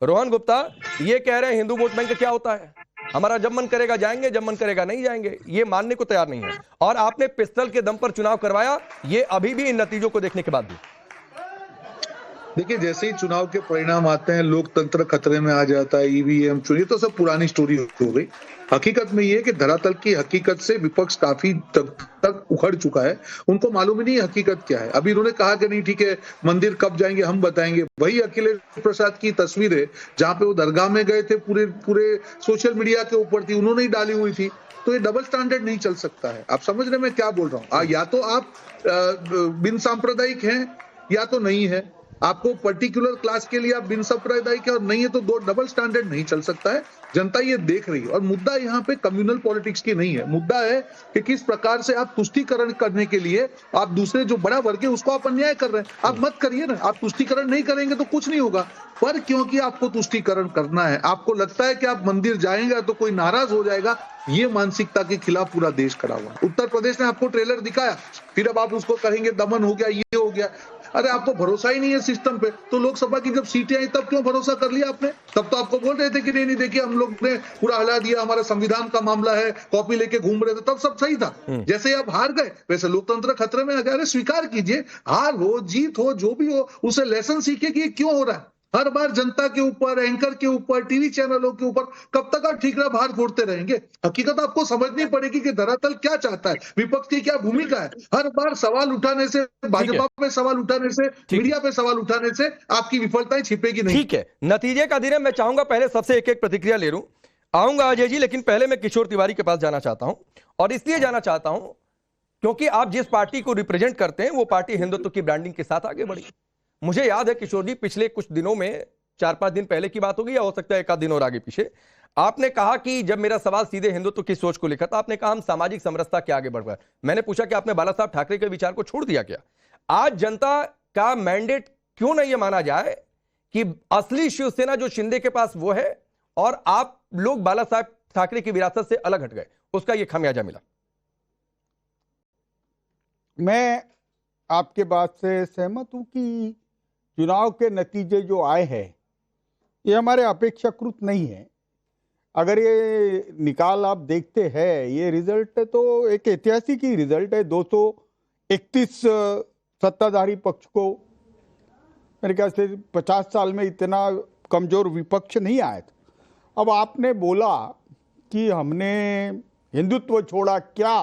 रोहन गुप्ता ये कह रहे हैं हिंदू वोट बैंक क्या होता है, हमारा जब मन करेगा जाएंगे, जब मन करेगा नहीं जाएंगे, ये मानने को तैयार नहीं है। और आपने पिस्तल के दम पर चुनाव करवाया, ये अभी भी इन नतीजों को देखने के बाद भी। देखिए, जैसे ही चुनाव के परिणाम आते हैं लोकतंत्र खतरे में आ जाता है, ईवीएम चोरी, तो सब पुरानी स्टोरी हो गई। हकीकत में ये है कि धरातल की हकीकत से विपक्ष काफी तक उखड़ चुका है। उनको मालूम ही नहीं हकीकत क्या है। अभी उन्होंने कहा कि नहीं ठीक है, मंदिर कब जाएंगे हम बताएंगे। वही अखिलेश प्रसाद की तस्वीर है जहां पे वो दरगाह में गए थे, पूरे पूरे सोशल मीडिया के ऊपर थी, उन्होंने ही डाली हुई थी। तो ये डबल स्टैंडर्ड नहीं चल सकता है। आप समझ रहे मैं क्या बोल रहा हूँ? या तो आप बिन सांप्रदायिक हैं या तो नहीं है। आपको पर्टिकुलर क्लास के लिए आप बिन सांप्रदायिक है और नहीं है, तो दो डबल स्टैंडर्ड नहीं चल सकता है। जनता ये देख रही है। और मुद्दा यहाँ पे कम्युनल पॉलिटिक्स की नहीं है। मुद्दा है कि किस प्रकार से आप तुष्टीकरण करने के लिए आप दूसरे जो बड़ा वर्ग है उसको आप अन्याय कर रहे हैं। आप मत करिए ना। आप तुष्टीकरण नहीं करेंगे तो कुछ नहीं होगा। पर क्योंकि आपको तुष्टीकरण करना है, आपको लगता है कि आप मंदिर जाएंगे तो कोई नाराज हो जाएगा, ये मानसिकता के खिलाफ पूरा देश खड़ा हुआ। उत्तर प्रदेश ने आपको ट्रेलर दिखाया, फिर अब आप उसको कहेंगे दमन हो गया, ये हो गया। अरे आपको भरोसा ही नहीं है सिस्टम पे। तो लोकसभा की जब सीटें आई तब क्यों भरोसा कर लिया आपने? तब तो आपको बोल रहे थे कि नहीं देखिए हम लोग ने पूरा हिला दिया, हमारा संविधान का मामला है, कॉपी लेके घूम रहे थे, तब सब सही था। जैसे आप हार गए वैसे लोकतंत्र खतरे में आ गया। अरे स्वीकार कीजिए, हार हो जीत हो जो भी हो, उसे लेसन सीखिए कि क्यों हो रहा है। हर बार जनता के ऊपर, एंकर के ऊपर, टीवी चैनलों के ऊपर कब तक आप ठीकरा भार फोड़ते रहेंगे? हकीकत आपको समझनी पड़ेगी कि धरातल क्या चाहता है, विपक्ष की क्या भूमिका है। हर बार सवाल उठाने से, भाजपा पे सवाल उठाने से, मीडिया पे सवाल उठाने से आपकी विफलताएं छिपेगी नहीं। ठीक है, नतीजे का दिन है। मैं चाहूंगा पहले सबसे एक एक प्रतिक्रिया ले लूं, आऊंगा अजय जी, लेकिन पहले मैं किशोर तिवारी के पास जाना चाहता हूं। और इसलिए जाना चाहता हूं क्योंकि आप जिस पार्टी को रिप्रेजेंट करते हैं वो पार्टी हिंदुत्व की ब्रांडिंग के साथ आगे बढ़ी। मुझे याद है किशोर जी, पिछले कुछ दिनों में, 4-5 दिन पहले की बात होगी या हो सकता है एक आध दिन और आगे पीछे, आपने कहा कि जब मेरा सवाल सीधे हिंदुत्व की सोच को लेकर था, आपने कहा हम सामाजिक समरसता के आगे बढ़ गए। मैंने पूछा कि आपने बाला साहब ठाकरे के विचार को छोड़ दिया क्या? आज जनता का मैंडेट क्यों नहीं ये माना जाए कि असली शिवसेना जो शिंदे के पास वो है और आप लोग बाला साहब ठाकरे की विरासत से अलग हट गए, उसका ये खामियाजा मिला? मैं आपके बात से सहमत हूं कि चुनाव के नतीजे जो आए हैं ये हमारे अपेक्षाकृत नहीं है। अगर ये निकाल आप देखते हैं, ये रिजल्ट तो एक ऐतिहासिक ही रिजल्ट है। 231 सत्ताधारी पक्ष को, मेरे ख्याल से 50 साल में इतना कमजोर विपक्ष नहीं आया था। अब आपने बोला कि हमने हिंदुत्व छोड़ा क्या,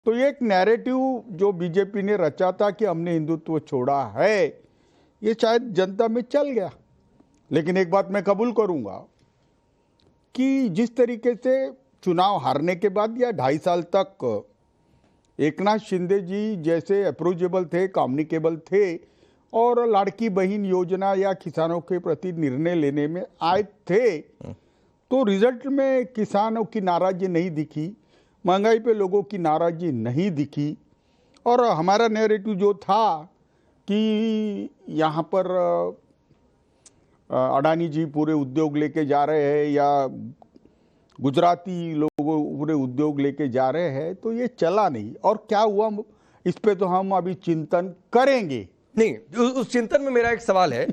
तो ये एक नैरेटिव जो बीजेपी ने रचा था कि हमने हिंदुत्व छोड़ा है, ये शायद जनता में चल गया। लेकिन एक बात मैं कबूल करूंगा कि जिस तरीके से चुनाव हारने के बाद या 2.5 साल तक एकनाथ शिंदे जी जैसे अप्रोचेबल थे, कम्युनिकेबल थे और लाड़की बहन योजना या किसानों के प्रति निर्णय लेने में आए थे, तो रिजल्ट में किसानों की नाराजगी नहीं दिखी, महंगाई पे लोगों की नाराजगी नहीं दिखी। और हमारा नैरेटिव जो था कि यहाँ पर अडानी जी पूरे उद्योग लेके जा रहे हैं या गुजराती लोग पूरे उद्योग लेके जा रहे हैं, तो ये चला नहीं। और क्या हुआ इस पे तो हम अभी चिंतन करेंगे। नहीं, उस चिंतन में मेरा एक सवाल है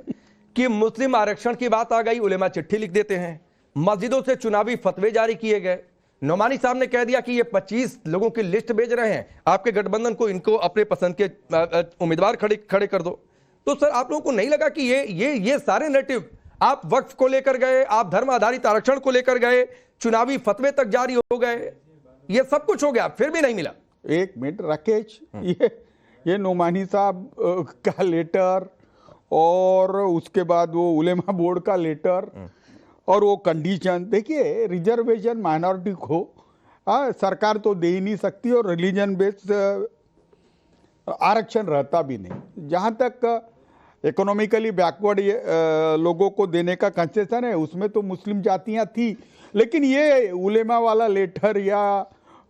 कि मुस्लिम आरक्षण की बात आ गई, उलेमा चिट्ठी लिख देते हैं, मस्जिदों से चुनावी फतवे जारी किए गए, नौमानी साहब ने कह दिया कि ये 25 लोगों की लिस्ट भेज रहे हैं, आपके गठबंधन को इनको अपने पसंद के उम्मीदवार खड़े कर दो। तो सर आप लोगों को नहीं लगा कि ये सारे नैरेटिव, आप वक्फ को लेकर गए, आप धर्म आधारित आरक्षण को लेकर गए, चुनावी फतवे तक जारी हो गए, ये सब कुछ हो गया, फिर भी नहीं मिला? एक मिनट राकेश, ये नौमानी साहब का लेटर और उसके बाद वो उलेमा बोर्ड का लेटर और वो कंडीशन, देखिए रिजर्वेशन माइनॉरिटी को सरकार तो दे ही नहीं सकती और रिलीजन बेस्ड आरक्षण रहता भी नहीं। जहाँ तक इकोनॉमिकली बैकवर्ड लोगों को देने का कंसेशन है, उसमें तो मुस्लिम जातियाँ थी। लेकिन ये उलेमा वाला लेटर या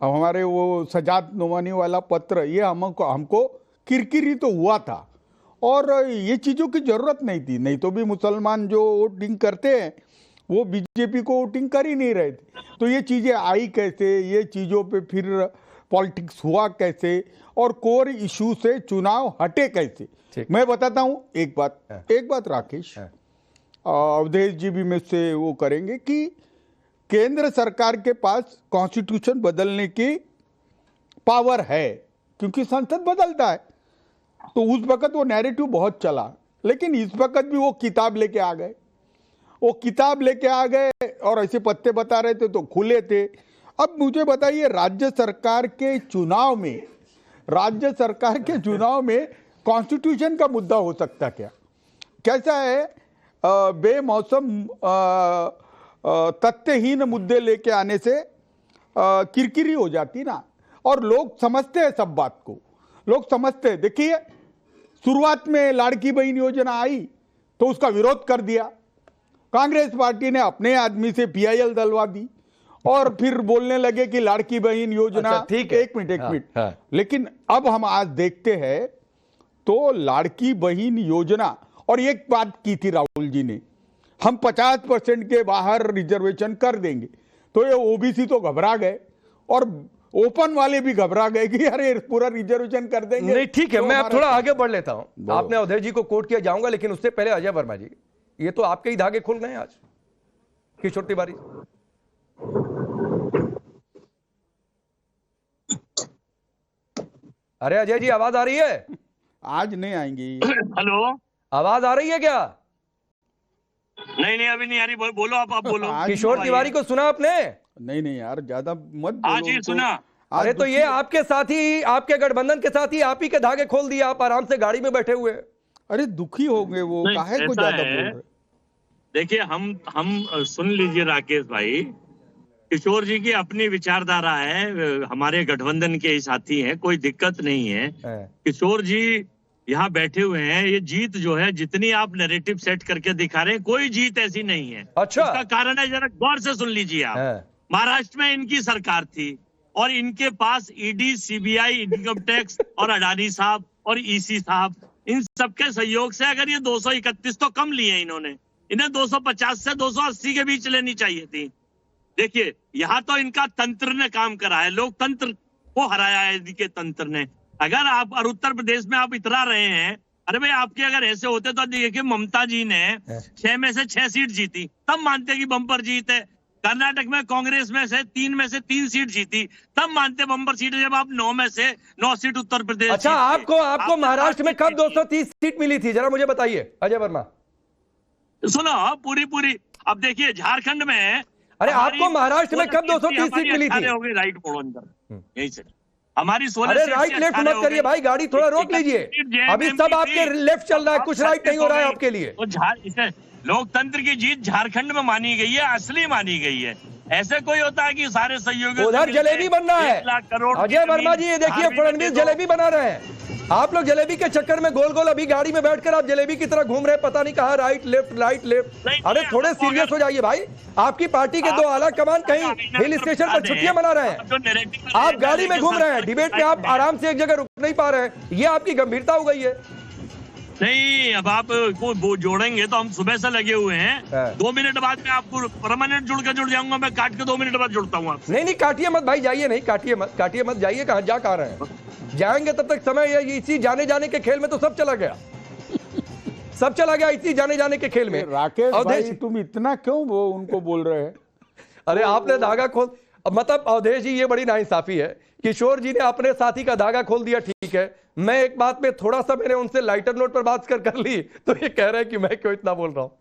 हमारे वो सजाद नोमानी वाला पत्र, ये हमको किरकिरी तो हुआ था और ये चीज़ों की ज़रूरत नहीं थी। नहीं तो भी मुसलमान जो वोटिंग करते हैं वो बीजेपी को वोटिंग कर ही नहीं रहे थे। तो ये चीज़ें आई कैसे, ये चीज़ों पे फिर पॉलिटिक्स हुआ कैसे और कोर इशू से चुनाव हटे कैसे? मैं बताता हूँ एक बात राकेश, अवधेश जी भी मुझसे वो करेंगे कि केंद्र सरकार के पास कॉन्स्टिट्यूशन बदलने की पावर है, क्योंकि संसद बदलता है। तो उस वक्त वो नैरेटिव बहुत चला, लेकिन इस वक्त भी वो किताब लेके आ गए, और ऐसे पत्ते बता रहे थे तो खुले थे। अब मुझे बताइए, राज्य सरकार के चुनाव में कॉन्स्टिट्यूशन का मुद्दा हो सकता क्या? कैसा है, बेमौसम तथ्यहीन मुद्दे लेके आने से किरकिरी हो जाती ना, और लोग समझते हैं सब बात को, लोग समझते हैं। देखिए, शुरुआत में लाड़की बहन योजना आई तो उसका विरोध कर दिया, कांग्रेस पार्टी ने अपने आदमी से PIL दलवा दी, और फिर बोलने लगे कि लाड़की बहन योजना। अच्छा, ठीक है। एक मिनट। हाँ। लेकिन अब हम आज देखते हैं तो लाड़की बहन योजना, और एक बात की थी राहुल जी ने, हम 50% के बाहर रिजर्वेशन कर देंगे, तो ये OBC तो घबरा गए, और ओपन वाले भी घबरा गए कि अरे पूरा रिजर्वेशन कर देंगे। नहीं, ठीक है, तो मैं अब हमारा थोड़ा आगे बढ़ लेता हूं। आपने अवधेश जी को कोट किया, जाऊंगा, लेकिन उससे पहले अजय वर्मा जी, ये तो आपके ही धागे खुल गए हैं आज, किशोर तिवारी। अरे अजय जी, आवाज आ रही है? आज नहीं आएंगी। हेलो, आवाज आ रही है क्या? नहीं अभी नहीं आ रही, बोलो आप बोलो। आज किशोर तिवारी को सुना आपने? नहीं यार, ज्यादा मत बोलो आज ही उनको। सुना। आज अरे तो ये आपके साथी, आपके गठबंधन के साथी आप ही के धागे खोल दिया, आप आराम से गाड़ी में बैठे हुए। अरे दुखी हो गए वो, नहीं, काहे को ऐसा ज्यादा है। बोल रहे? देखिए, हम सुन लीजिए राकेश भाई, किशोर जी की अपनी विचारधारा है, हमारे गठबंधन के ही साथी हैं, कोई दिक्कत नहीं है। किशोर जी यहाँ बैठे हुए हैं, ये जीत जो है, जितनी आप नैरेटिव सेट करके दिखा रहे हैं, कोई जीत ऐसी नहीं है। अच्छा। इसका कारण है, जरा गौर से सुन लीजिए आप। महाराष्ट्र में इनकी सरकार थी, और इनके पास ED, CBI, इनकम टैक्स, और अडानी साहब और EC साहब, इन सबके सहयोग से अगर ये 231 तो कम लिए इन्होंने, इन्हें 250 से 280 के बीच लेनी चाहिए थी। देखिए, यहाँ तो इनका तंत्र ने काम करा है, लोकतंत्र को हराया है इनके तंत्र ने। अगर आप और उत्तर प्रदेश में आप इतरा रहे हैं, अरे भाई, आपके अगर ऐसे होते तो देखिए, ममता जी ने 6 में से 6 सीट जीती, तब मानते कि बम्पर जीत है। कर्नाटक में कांग्रेस में से 3 सीट जीती, तब मानते बम्पर सीट है, जब आप 9 में से 9 सीट उत्तर प्रदेश। अच्छा, आपको महाराष्ट्र में कब 230 सीट मिली थी, जरा मुझे बताइए अजय वर्मा। सुनो पूरी। अब देखिए, झारखंड में, अरे आपको महाराष्ट्र में कब 230 सीट मिली थी? हो गई राइट मोड़ अंदर, यही से हमारी 16। अरे राइट लेफ्ट मत करिए भाई, गाड़ी थोड़ा रोक लीजिए, अभी सब आपके लेफ्ट चल रहा है, कुछ राइट नहीं हो रहा है आपके लिए। इसे लोकतंत्र की जीत झारखंड में मानी गई है, असली मानी गई है। ऐसे कोई होता है कि सारे सहयोगी उधर जलेबी बन रहा है। अजय वर्मा जी, ये देखिए, फडणवीस जलेबी बना रहे हैं, आप लोग जलेबी के चक्कर में गोल गोल अभी गाड़ी में बैठकर आप जलेबी की तरह घूम रहे हैं, पता नहीं कहा राइट लेफ्ट। अरे थोड़े सीरियस हो जाइए भाई, आपकी पार्टी के 2 आला कमान कहीं हिल स्टेशन पर छुट्टियां मना रहे हैं, आप गाड़ी में घूम रहे हैं, डिबेट में आप आराम से एक जगह रुक नहीं पा रहे हैं, ये आपकी गंभीरता हो गई है। नहीं, अब आप को जोड़ेंगे तो हम सुबह से लगे हुए हैं। 2 मिनट बाद में आपको परमानेंट जुड़ जाऊंगा, मैं काट के 2 मिनट बाद जुड़ता हूँ आपसे। नहीं काटिए मत भाई, जाइए, नहीं काटिए मत जाइए, कहाँ जा रहे हैं? जाएंगे तब तक समय है, इसी जाने के खेल में तो सब चला गया, इसी जाने के खेल में। राकेश भाई, तुम इतना क्यों वो उनको बोल रहे हैं? अरे आपने धागा खोल, मतलब अवधेश जी, ये बड़ी नाइंसाफी है, किशोर जी ने अपने साथी का धागा खोल दिया, ठीक है, मैं एक बात में थोड़ा सा मैंने उनसे लाइटर नोट पर बात कर ली, तो ये कह रहे हैं कि मैं क्यों इतना बोल रहा हूं।